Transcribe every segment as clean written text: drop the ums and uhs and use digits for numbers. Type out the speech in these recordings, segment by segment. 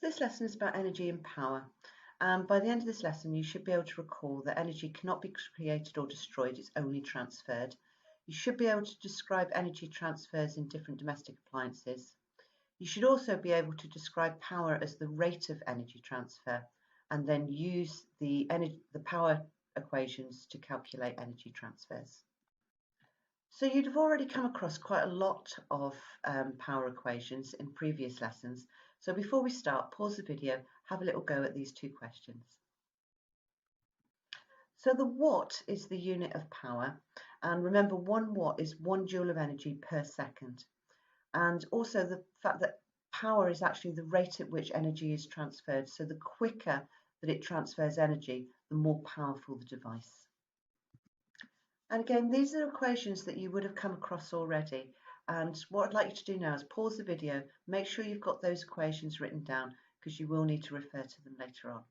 So this lesson is about energy and power. By the end of this lesson, you should be able to recall that energy cannot be created or destroyed, it's only transferred. You should be able to describe energy transfers in different domestic appliances. You should also be able to describe power as the rate of energy transfer and then use the power equations to calculate energy transfers. So you'd have already come across quite a lot of power equations in previous lessons. So before we start, pause the video, have a little go at these two questions. So the watt is the unit of power, and remember 1 watt is 1 joule of energy per second. And also the fact that power is actually the rate at which energy is transferred. So the quicker that it transfers energy, the more powerful the device. And again, these are equations that you would have come across already. And what I'd like you to do now is pause the video, make sure you've got those equations written down because you will need to refer to them later on.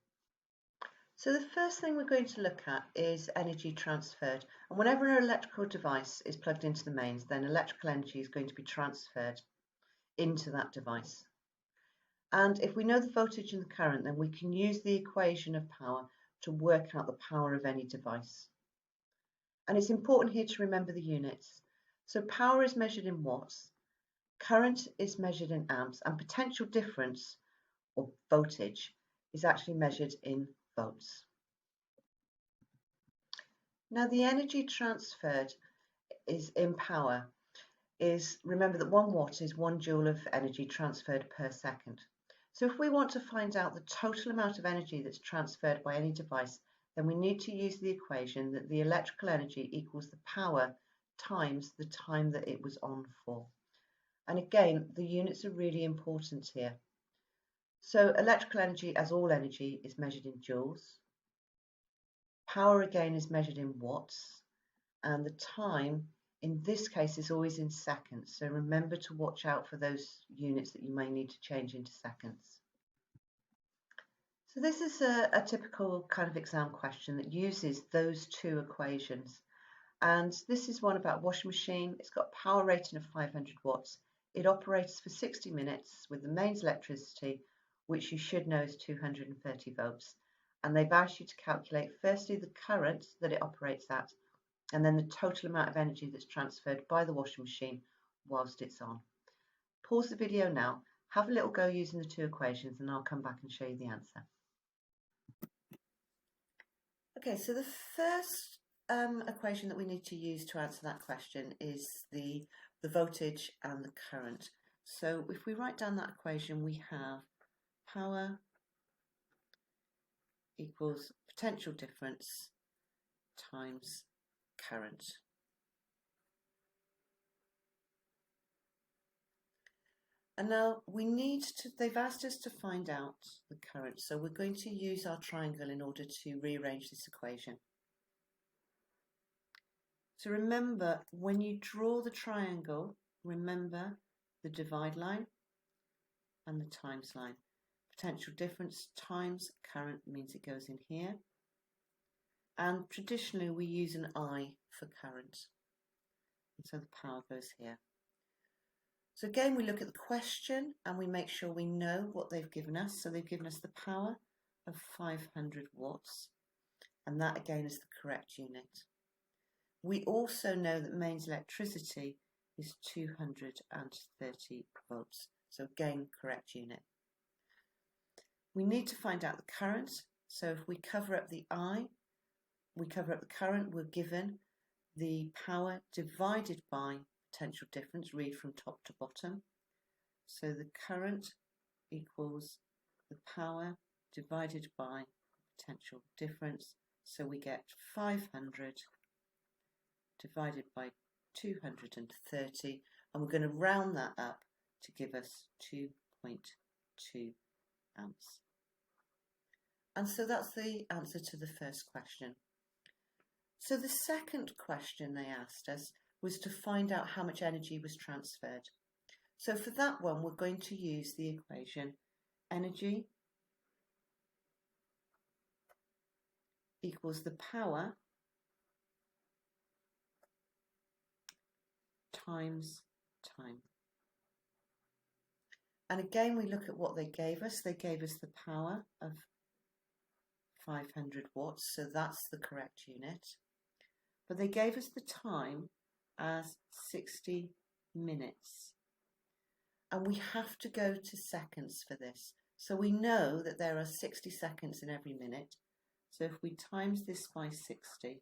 So the first thing we're going to look at is energy transferred. And whenever an electrical device is plugged into the mains, then electrical energy is going to be transferred into that device. And if we know the voltage and the current, then we can use the equation of power to work out the power of any device. And it's important here to remember the units. So power is measured in watts, current is measured in amps, and potential difference, or voltage, is actually measured in volts. Now the energy transferred is in power is, remember that 1 watt is 1 joule of energy transferred per second. So if we want to find out the total amount of energy that's transferred by any device, then we need to use the equation that the electrical energy equals the power times the time that it was on for. And again, the units are really important here. So electrical energy, as all energy, is measured in joules. Power again is measured in watts, and the time in this case is always in seconds. So remember to watch out for those units that you may need to change into seconds. So this is a typical kind of exam question that uses those two equations. And this is one about a washing machine. It's got a power rating of 500 watts. It operates for 60 minutes with the mains electricity, which you should know is 230 volts. And they've asked you to calculate firstly the current that it operates at, and then the total amount of energy that's transferred by the washing machine whilst it's on. Pause the video now, have a little go using the two equations, and I'll come back and show you the answer. Okay, so the first equation that we need to use to answer that question is the voltage and the current. So if we write down that equation, we have power equals potential difference times current. And now we need to, they've asked us to find out the current, so we're going to use our triangle in order to rearrange this equation. So remember, when you draw the triangle, remember the divide line and the times line. Potential difference times current means it goes in here. And traditionally we use an I for current. And so the power goes here. So again, we look at the question and we make sure we know what they've given us. So they've given us the power of 500 watts. And that again is the correct unit. We also know that mains electricity is 230 volts. So again, correct unit. We need to find out the current. So if we cover up the I, we cover up the current, we're given the power divided by potential difference, read from top to bottom. So the current equals the power divided by potential difference. So we get 500 divided by 230, and we're going to round that up to give us 2.2 amps. And so that's the answer to the first question. So the second question they asked us was to find out how much energy was transferred. So for that one, we're going to use the equation energy equals the power times time. And again, we look at what they gave us. They gave us the power of 500 watts, so that's the correct unit. But they gave us the time as 60 minutes. And we have to go to seconds for this. So we know that there are 60 seconds in every minute. So if we times this by 60,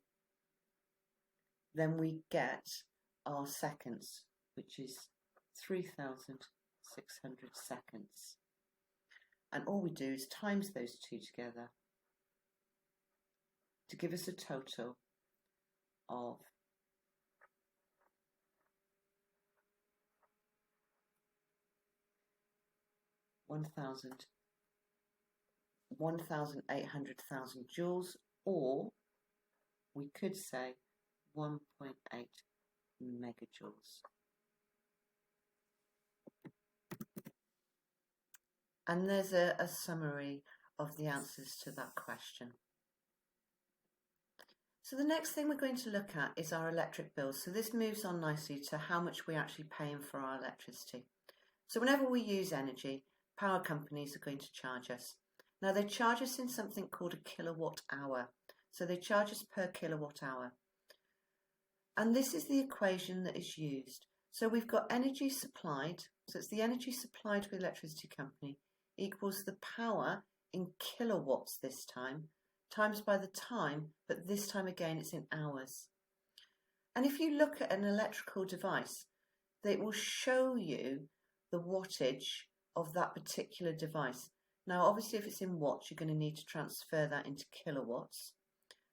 then we get our seconds, which is 3,600 seconds. And all we do is times those two together to give us a total of 1,800,000 joules, or we could say 1.8 megajoules. And there's a summary of the answers to that question. So the next thing we're going to look at is our electric bills. So this moves on nicely to how much we're actually paying for our electricity. So whenever we use energy, power companies are going to charge us. Now they charge us in something called a kilowatt hour. So they charge us per kilowatt hour. And this is the equation that is used. So we've got energy supplied, so it's the energy supplied to the electricity company equals the power in kilowatts this time, times by the time, but this time again it's in hours. And if you look at an electrical device, it will show you the wattage of that particular device. Now obviously if it's in watts, you're going to need to transfer that into kilowatts,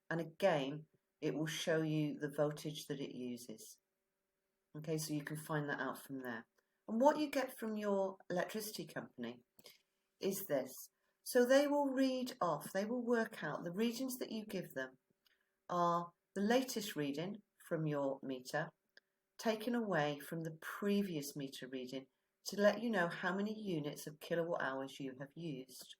and again it will show you the voltage that it uses. Okay, so you can find that out from there. And what you get from your electricity company is this. So they will read off, they will work out the readings that you give them are the latest reading from your meter taken away from the previous meter reading to let you know how many units of kilowatt hours you have used.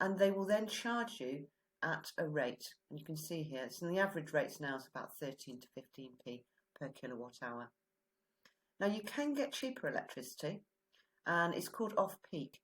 And they will then charge you at a rate. And you can see here, so the average rates now is about 13 to 15p per kilowatt hour. Now you can get cheaper electricity, and it's called Offpeak.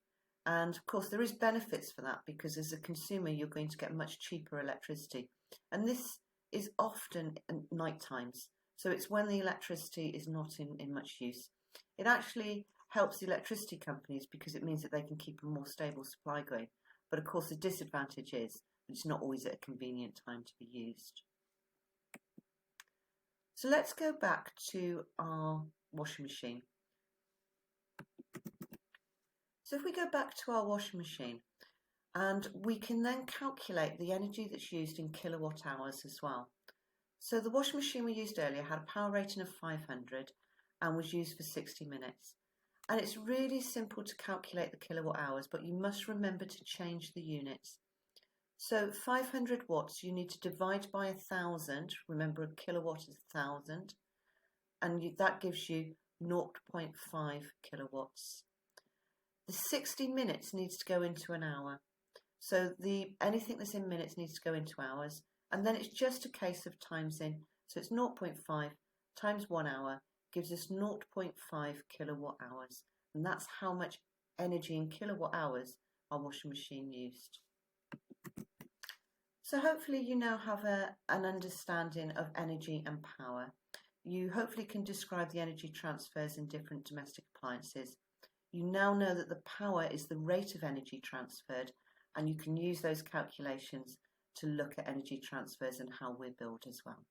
And of course there is benefits for that, because as a consumer you're going to get much cheaper electricity. And this is often at night times. So it's when the electricity is not in much use. It actually helps the electricity companies because it means that they can keep a more stable supply going. But of course the disadvantage is that it's not always at a convenient time to be used. So let's go back to our washing machine. So if we go back to our washing machine, and we can then calculate the energy that's used in kilowatt hours as well. So the washing machine we used earlier had a power rating of 500 and was used for 60 minutes. And it's really simple to calculate the kilowatt hours, but you must remember to change the units. So 500 watts you need to divide by 1,000. Remember, a kilowatt is 1,000, and that gives you 0.5 kilowatts. The 60 minutes needs to go into an hour. So anything that's in minutes needs to go into hours, and then it's just a case of times in. So it's 0.5 times 1 hour gives us 0.5 kilowatt hours, and that's how much energy in kilowatt hours our washing machine used. So hopefully you now have an understanding of energy and power. You hopefully can describe the energy transfers in different domestic appliances. You now know that the power is the rate of energy transferred, and you can use those calculations to look at energy transfers and how we're billed as well.